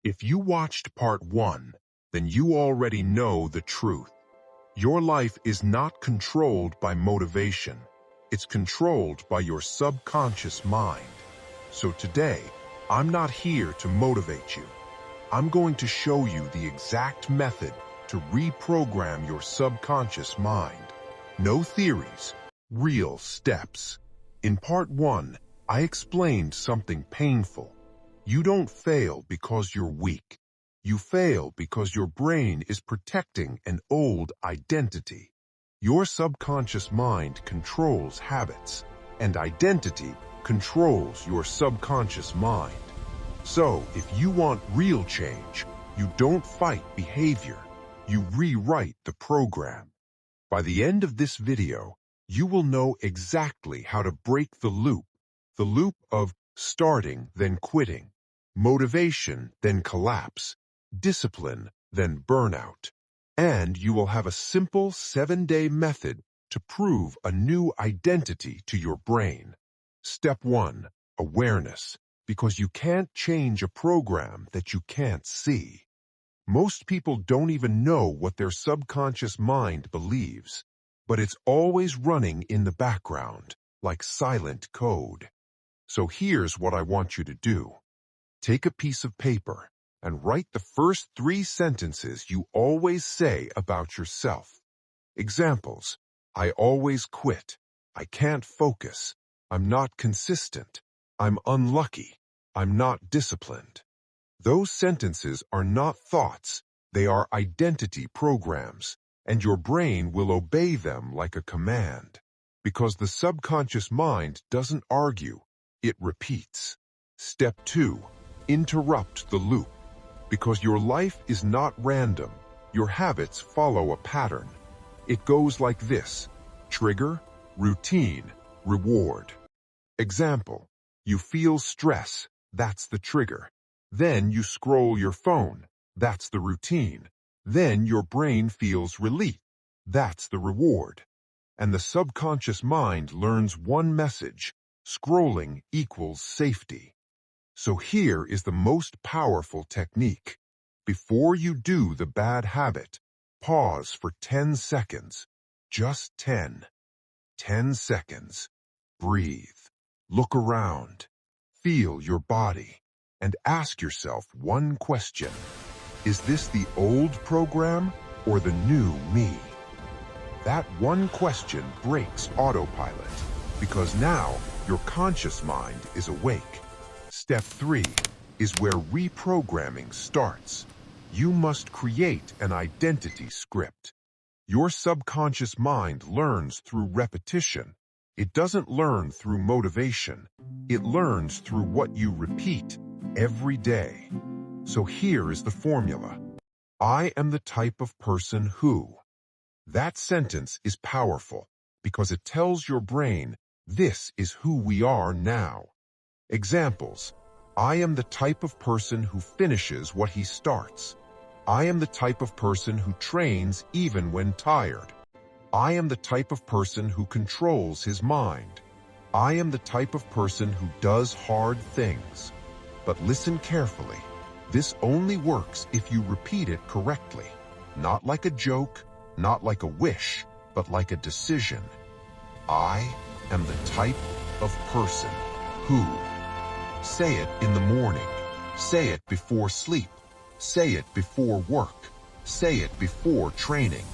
If you watched part 1, then you already know the truth. Your life is not controlled by motivation. It's controlled by your subconscious mind. So today, I'm not here to motivate you. I'm going to show you the exact method to reprogram your subconscious mind. No theories, real steps. In part 1, I explained something painful. You don't fail because you're weak. You fail because your brain is protecting an old identity. Your subconscious mind controls habits, and identity controls your subconscious mind. So, if you want real change, you don't fight behavior. You rewrite the program. By the end of this video, you will know exactly how to break the loop of starting, then quitting, motivation, then collapse, discipline, then burnout. And you will have a simple 7-day method to prove a new identity to your brain. Step 1, awareness, because you can't change a program that you can't see. Most people don't even know what their subconscious mind believes, but it's always running in the background, like silent code. So here's what I want you to do. Take a piece of paper and write the first 3 sentences you always say about yourself. Examples: I always quit. I can't focus. I'm not consistent. I'm unlucky. I'm not disciplined. Those sentences are not thoughts. They are identity programs, and your brain will obey them like a command. Because the subconscious mind doesn't argue, it repeats. Step 2, interrupt the loop. Because your life is not random, your habits follow a pattern. It goes like this: trigger, routine, reward. Example: you feel stress, that's the trigger. Then you scroll your phone, that's the routine. Then your brain feels relief, that's the reward. And the subconscious mind learns one message: scrolling equals safety. So here is the most powerful technique. Before you do the bad habit, pause for 10 seconds. Just 10. 10 seconds. Breathe. Look around. Feel your body. And ask yourself one question. Is this the old program or the new me? That one question breaks autopilot, because now your conscious mind is awake. Step 3 is where reprogramming starts. You must create an identity script. Your subconscious mind learns through repetition. It doesn't learn through motivation. It learns through what you repeat every day. So here is the formula. I am the type of person who. That sentence is powerful because it tells your brain, this is who we are now. Examples: I am the type of person who finishes what he starts. I am the type of person who trains even when tired. I am the type of person who controls his mind. I am the type of person who does hard things. But listen carefully. This only works if you repeat it correctly. Not like a joke, not like a wish, but like a decision. I am the type of person who. Say it in the morning. Say it before sleep. Say it before work. Say it before training.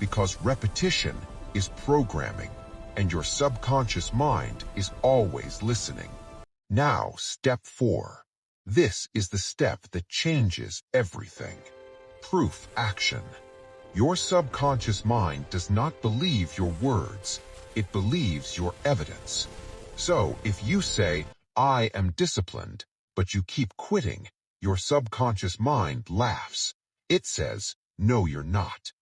Because repetition is programming, and your subconscious mind is always listening. Now, step 4. This is the step that changes everything. Proof action. Your subconscious mind does not believe your words. It believes your evidence. So, if you say, I am disciplined, but you keep quitting, your subconscious mind laughs. It says, no, you're not.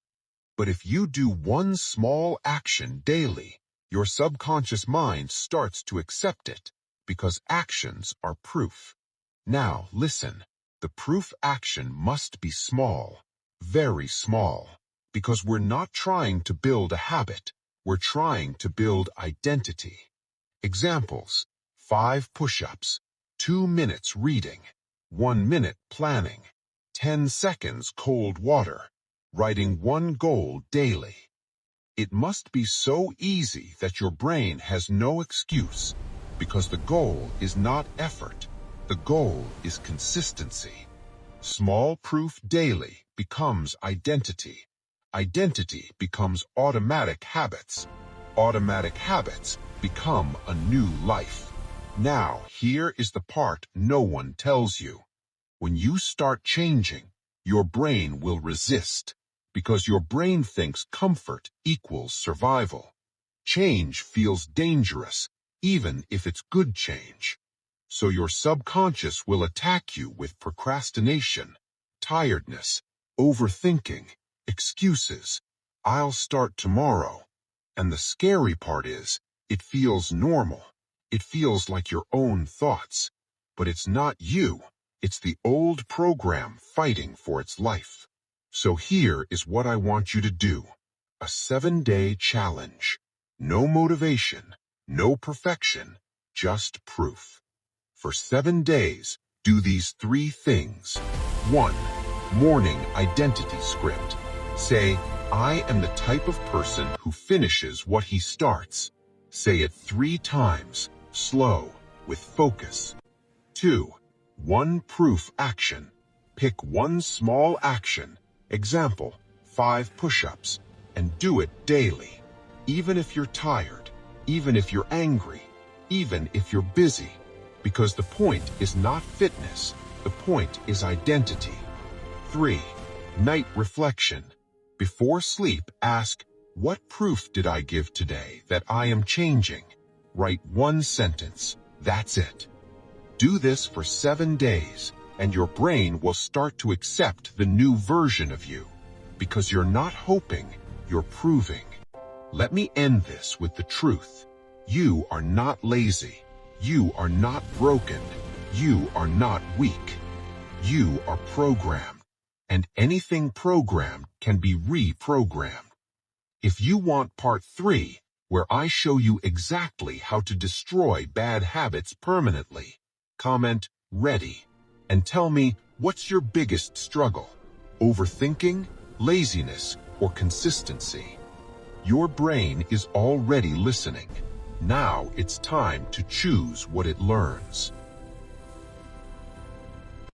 But if you do one small action daily, your subconscious mind starts to accept it, because actions are proof. Now, listen. The proof action must be small, very small, because we're not trying to build a habit. We're trying to build identity. Examples: 5 push-ups, 2 minutes reading, 1 minute planning, 10 seconds cold water, writing one goal daily. It must be so easy that your brain has no excuse, because the goal is not effort. The goal is consistency. Small proof daily becomes identity. Identity becomes automatic habits. Automatic habits become a new life. Now, here is the part no one tells you. When you start changing, your brain will resist, because your brain thinks comfort equals survival. Change feels dangerous, even if it's good change. So your subconscious will attack you with procrastination, tiredness, overthinking, excuses. I'll start tomorrow. And the scary part is, it feels normal. It feels like your own thoughts. But it's not you. It's the old program fighting for its life. So here is what I want you to do. A 7-day challenge. No motivation, no perfection, just proof. For 7 days, do these 3 things. 1. Morning identity script. Say, I am the type of person who finishes what he starts. Say it 3 times, slow, with focus. 2. 1 proof action. Pick one small action, example, 5 push-ups, and do it daily. Even if you're tired, even if you're angry, even if you're busy. Because the point is not fitness, the point is identity. 3. Night reflection. Before sleep, ask, what proof did I give today that I am changing? Write 1 sentence. That's it. Do this for 7 days, and your brain will start to accept the new version of you. Because you're not hoping, you're proving. Let me end this with the truth. You are not lazy. You are not broken. You are not weak. You are programmed. And anything programmed can be reprogrammed. If you want part 3, where I show you exactly how to destroy bad habits permanently, comment ready and tell me, what's your biggest struggle? Overthinking, laziness, or consistency? Your brain is already listening. Now it's time to choose what it learns.